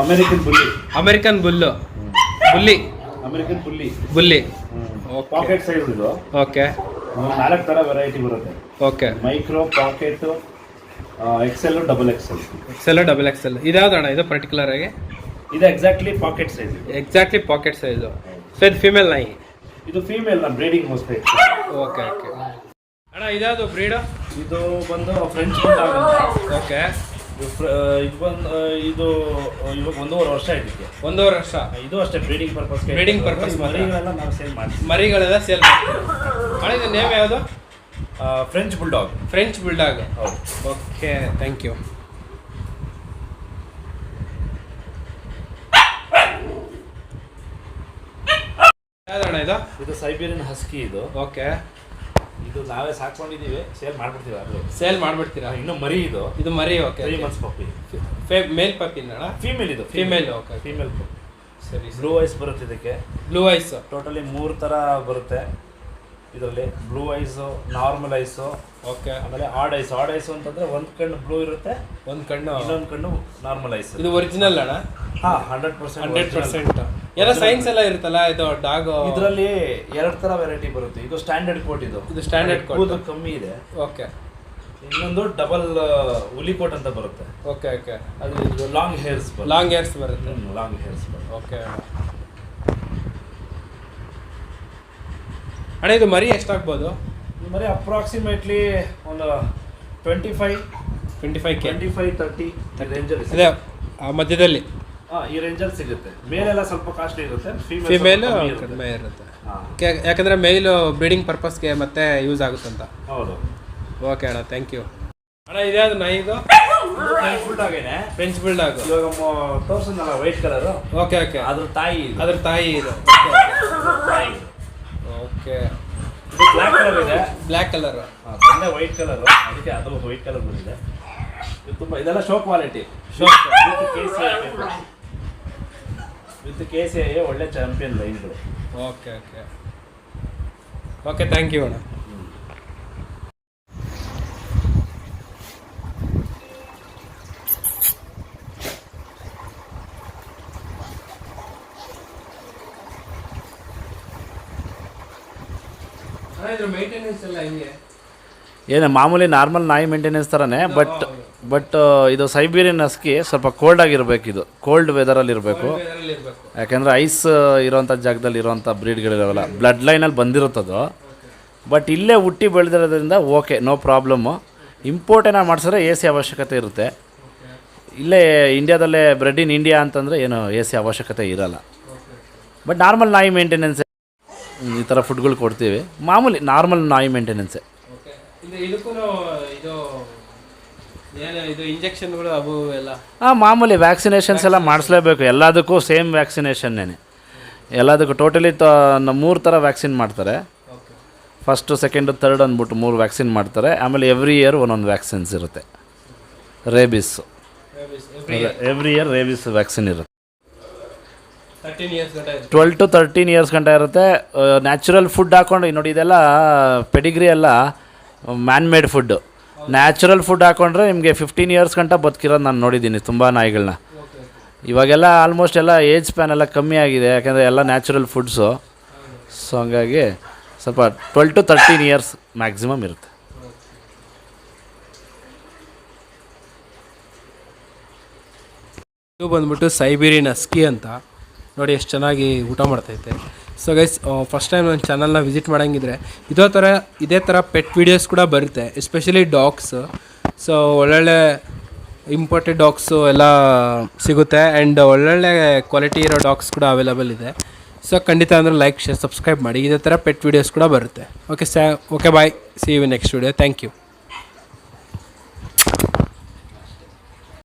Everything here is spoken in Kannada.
American bully. American bull bully American bully. Bully. Pocket size ಇದು. ಓಕೆ. 4 ಥರ ವೆರೈಟಿ ಬರುತ್ತೆ. Okay. Micro, pocket, XL, double XL. XL, double XL. ಇದ್ಯಾವ್ದು ಅಣ್ಣ ಇದು ಪರ್ಟಿಕ್ಯುಲರ್ ಆಗಿ? ಇದು exactly pocket size. Exactly pocket size. So ಇದು ಫೀಮೇಲ್ ನಾಯಿ? ಇದು ಫೀಮೇಲ್ ಬ್ರೀಡಿಂಗ್ ಗೋಸ್ಕರ. ಓಕೆ ಓಕೆ ಅಣ್ಣ ಇದ್ಯಾವುದು ಬ್ರೀಡು? ಇದು ಬಂದು ಫ್ರೆಂಚ್ ಬುಲ್ಡಾಗ್ ಅಂತ. ಓಕೆ. ಇದು ಬಂದು ಇದು ಇವಾಗ 1.5 ವರ್ಷ ಇದಕ್ಕೆ. 1.5 ವರ್ಷ. ಇದು ಅಷ್ಟೇ ಬ್ರೀಡಿಂಗ್ ಪರ್ಪಸ್. Breeding purpose. ಮರಿಗಳೆಲ್ಲ ನಾವು ಸೇಲ್ ಮಾಡ್ತೀವಿ. ಮರಿಗಳೆಲ್ಲ ಸೇಲ್ ಮಾಡ್ತೀವಿ. ಅಣ್ಣ ಇದು ನೇಮ್ ಯಾವುದು? French bulldog. French bulldog. ಹೌದು. Okay, thank you. ಯಾವ್ದಣ್ಣ ಇದು? ಇದು ಸೈಬೀರಿಯನ್ ಹಸ್ಕಿ ಇದು. ಓಕೆ. ಇದು ನಾವೇ ಸಾಕೊಂಡಿದ್ದೀವಿ, ಸೇಲ್ ಮಾಡ್ಬಿಡ್ತೀವಿ. ಅದು ಸೇಲ್ ಮಾಡ್ಬಿಡ್ತೀರಾ? ಇನ್ನು ಮರಿ ಇದು. ಇದು ಮರಿ. ಓಕೆ. 3 months ಪಪ್ಪಿ. ಮೇಲ್ ಪಪ್ಪಿನ ಅಣ್ಣ? ಫೀಮೇಲ್ ಇದು. ಫೀಮೇಲ್. ಓಕೆ. ಫೀಮೇಲ್ ಪಪ್ಪಿ. ಸರಿ. ಬ್ಲೂ ಐಸ್ ಬರುತ್ತೆ ಇದಕ್ಕೆ. ಬ್ಲೂ ಐಸ್ ಟೋಟಲಿ 3 ಥರ ಬರುತ್ತೆ ಇದರಲ್ಲಿ. Blue ice, normal ice, okay, ಆಮೇಲೆ ಆಡ್ ಐಸು. ಆಡ್ ಐಸು ಅಂತಂದರೆ ಒಂದು ಕಣ್ಣು ಬ್ಲೂ ಇರುತ್ತೆ, ಒಂದು ಕಣ್ಣು, ಇನ್ನೊಂದು ಕಣ್ಣು ನಾರ್ಮಲ್ ಐಸ್. ಇದು ಒರಿಜಿನಲ್ ಅಣ್ಣ? ಹಾಂ, 100%. ಎಲ್ಲ ಸೈನ್ಸ್ ಎಲ್ಲ ಇರುತ್ತಲ್ಲ ಇದು ಡಾಗ್? ಇದರಲ್ಲಿ 2 ಥರ ವೆರೈಟಿ ಬರುತ್ತೆ. ಇದು ಸ್ಟ್ಯಾಂಡರ್ಡ್ ಕೋಟ್. ಇದು ಸ್ಟ್ಯಾಂಡರ್ಡ್ ಕೋಟ್. ಕೂದಲು ಕಮ್ಮಿ ಇದೆ. ಓಕೆ. ಇನ್ನೊಂದು ಡಬಲ್ ಹುಲಿ ಕೋಟ್ ಅಂತ ಬರುತ್ತೆ. Okay okay. ಅದು ಲಾಂಗ್ ಹೇರ್ಸ್ ಬರುತ್ತೆ. ಲಾಂಗ್ ಹೇರ್ಸ್ ಬರುತ್ತೆ. ಲಾಂಗ್ ಹೇರ್ಸ್ ಬರುತ್ತೆ. ಓಕೆ ಅಣ್ಣ ಇದು ಮರಿ ಎಷ್ಟಾಗ್ಬೋದು? ಇದು ಮರಿ ಅಪ್ರಾಕ್ಸಿಮೇಟ್ಲಿ ಒಂದು 25K 25-30 ರೇಂಜಲ್ಲಿ ಅದೇ ಆ ಮಧ್ಯದಲ್ಲಿ. ಹಾಂ, ಈ ರೇಂಜಲ್ಲಿ ಸಿಗುತ್ತೆ. ಮೇಲೆಲ್ಲ ಸ್ವಲ್ಪ ಕಾಸ್ಟ್ಲಿ ಇರುತ್ತೆ, ಫಿಮೇಲ್ ಕಡಿಮೆ ಇರುತ್ತೆ. ಯಾಕಂದರೆ ಮೇಲು ಬ್ರೀಡಿಂಗ್ ಪರ್ಪಸ್ಗೆ ಮತ್ತೆ ಯೂಸ್ ಆಗುತ್ತಂತ. ಹೌದು. ಓಕೆ ಅಣ್ಣ, ಥ್ಯಾಂಕ್ ಯು. ಅಣ್ಣ ಇದ್ಯಾವುದು ನಾಯಿ ಇದು? ಫ್ರೆಂಚ್ ಬುಲ್ಡಾಗೇನೆ. French bulldog. ಇವಾಗ ತೋರಿಸಿದ್ನಲ್ಲ ವೈಟ್ ಕಲರು. Okay okay. ಅದ್ರ ತಾಯಿ ಇದು. ಅದ್ರ ತಾಯಿ ಇದು. ಓಕೆ. ಇದು ಬ್ಲ್ಯಾಕ್ ಕಲರ್ ಇದೆ. Black colour. ತಂದೆ ವೈಟ್ ಕಲರು, ಅದಕ್ಕೆ ಅದು ವೈಟ್ ಕಲರ್ ಬಂದಿದೆ. ಇದು ತುಂಬ ಇದೆಲ್ಲ ಶೋ ಕ್ವಾಲಿಟಿ. ವಿತ್ KCI ಒಳ್ಳೆ ಚಾಂಪಿಯನ್ ಲೈನ್ಗಳು. Okay okay okay, thank you ಅಣ್ಣ. ಏನು ಮಾಮೂಲಿ ನಾರ್ಮಲ್ ನಾಯಿ ಮೇಂಟೆನೆನ್ಸ್ ಥರನೇ. ಬಟ್ ಇದು ಸೈಬೀರಿಯನ್ ಹಸ್ಕಿ ಸ್ವಲ್ಪ ಕೋಲ್ಡ್ ಆಗಿರಬೇಕು. ಇದು ಕೋಲ್ಡ್ ವೆದರಲ್ಲಿ ಇರಬೇಕು. ಯಾಕೆಂದರೆ ಐಸ್ ಇರೋವಂಥ ಜಾಗದಲ್ಲಿ ಇರೋವಂಥ ಬ್ರೀಡ್ಗಳಿರೋಲ್ಲ. ಬ್ಲಡ್ ಲೈನಲ್ಲಿ ಬಂದಿರುತ್ತದು. ಬಟ್ ಇಲ್ಲೇ ಹುಟ್ಟಿ ಬೆಳೆದಿರೋದ್ರಿಂದ ಓಕೆ, ನೋ ಪ್ರಾಬ್ಲಮ್ಮು. ಇಂಪೋರ್ಟ್ ಏನಾರು ಮಾಡಿಸಿದ್ರೆ AC ಅವಶ್ಯಕತೆ ಇರುತ್ತೆ. ಇಲ್ಲೇ ಇಂಡಿಯಾದಲ್ಲೇ ಬ್ರೆಡ್ ಇನ್ ಇಂಡಿಯಾ ಅಂತಂದರೆ ಏನು AC ಅವಶ್ಯಕತೆ ಇರೋಲ್ಲ. ಬಟ್ ನಾರ್ಮಲ್ ನಾಯಿ ಮೇಂಟೆನೆನ್ಸೇ ಈ ಥರ ಫುಡ್ಗಳು ಕೊಡ್ತೀವಿ. ಮಾಮೂಲಿ ನಾರ್ಮಲ್ ನಾಯಿ ಮೇಂಟೆನೆನ್ಸೇ. ಇದು ಇಂಜೆಕ್ಷನ್ಗಳು ಅವು ಎಲ್ಲ? ಹಾಂ, ಮಾಮೂಲಿ ವ್ಯಾಕ್ಸಿನೇಷನ್ಸ್ ಎಲ್ಲ ಮಾಡಿಸ್ಲೇಬೇಕು. ಎಲ್ಲದಕ್ಕೂ ಸೇಮ್ ವ್ಯಾಕ್ಸಿನೇಷನ್ನೇ. ಎಲ್ಲದಕ್ಕೂ ಟೋಟಲಿ 3 ಥರ ವ್ಯಾಕ್ಸಿನ್ ಮಾಡ್ತಾರೆ. ಫಸ್ಟು, ಸೆಕೆಂಡು, ಥರ್ಡ್ ಅಂದ್ಬಿಟ್ಟು 3 ವ್ಯಾಕ್ಸಿನ್ ಮಾಡ್ತಾರೆ. ಆಮೇಲೆ ಎವ್ರಿ ಇಯರ್ ಒಂದೊಂದು ವ್ಯಾಕ್ಸಿನ್ಸ್ ಇರುತ್ತೆ. ರೇಬಿಸ್ಸು ಎವ್ರಿ ಇಯರ್ ರೇಬಿಸ್ ವ್ಯಾಕ್ಸಿನ್ ಇರುತ್ತೆ. 12 to 13 ಇಯರ್ಸ್ ಗಂಟ ಇರುತ್ತೆ. ನ್ಯಾಚುರಲ್ ಫುಡ್ ಹಾಕ್ಕೊಂಡು ನೋಡಿ, ಇದೆಲ್ಲ ಪೆಡಿಗ್ರಿ ಎಲ್ಲ man made food. Natural food ಹಾಕ್ಕೊಂಡ್ರೆ ನಿಮಗೆ 15 ಇಯರ್ಸ್ ಗಂಟ ಬದುಕಿರೋದು ನಾನು ನೋಡಿದ್ದೀನಿ ತುಂಬ ನಾಯಿಗಳನ್ನ. ಇವಾಗೆಲ್ಲ ಆಲ್ಮೋಸ್ಟ್ ಎಲ್ಲ ಏಜ್ ಸ್ಪ್ಯಾನ್ ಎಲ್ಲ ಕಮ್ಮಿ ಆಗಿದೆ, ಯಾಕೆಂದರೆ ಎಲ್ಲ ನ್ಯಾಚುರಲ್ ಫುಡ್ಸು. ಸೊ ಹಂಗಾಗಿ ಸ್ವಲ್ಪ 12 to 13 ಇಯರ್ಸ್ ಮ್ಯಾಕ್ಸಿಮಮ್ ಇರುತ್ತೆ. ಇದು ಬಂದ್ಬಿಟ್ಟು ಸೈಬೀರಿಯನ್ ಹಸ್ಕಿ ಅಂತ. ನೋಡಿ ಎಷ್ಟು ಚೆನ್ನಾಗಿ ಊಟ ಮಾಡ್ತೈತೆ. ಸೊ ಗೈಸ್, ಫಸ್ಟ್ ಟೈಮ್ ನನ್ನ ಚಾನಲ್ನ ವಿಸಿಟ್ ಮಾಡೋಂಗಿದ್ರೆ ಇದೇ ಥರ ಪೆಟ್ ವೀಡಿಯೋಸ್ ಕೂಡ ಬರುತ್ತೆ, ಎಸ್ಪೆಷಲಿ ಡಾಗ್ಸ್. ಸೊ ಒಳ್ಳೊಳ್ಳೆ ಇಂಪೋರ್ಟೆಡ್ ಡಾಗ್ಸು ಎಲ್ಲ ಸಿಗುತ್ತೆ. ಆ್ಯಂಡ್ ಒಳ್ಳೊಳ್ಳೆ ಕ್ವಾಲಿಟಿ ಇರೋ ಡಾಗ್ಸ್ ಕೂಡ ಅವೈಲೇಬಲ್ ಇದೆ. ಸೊ ಖಂಡಿತ ಅಂದರೆ ಲೈಕ್, ಶೇರ್, ಸಬ್ಸ್ಕ್ರೈಬ್ ಮಾಡಿ. ಇದೇ ಥರ ಪೆಟ್ ವೀಡಿಯೋಸ್ ಕೂಡ ಬರುತ್ತೆ. Okay bye, see you next video. Thank you.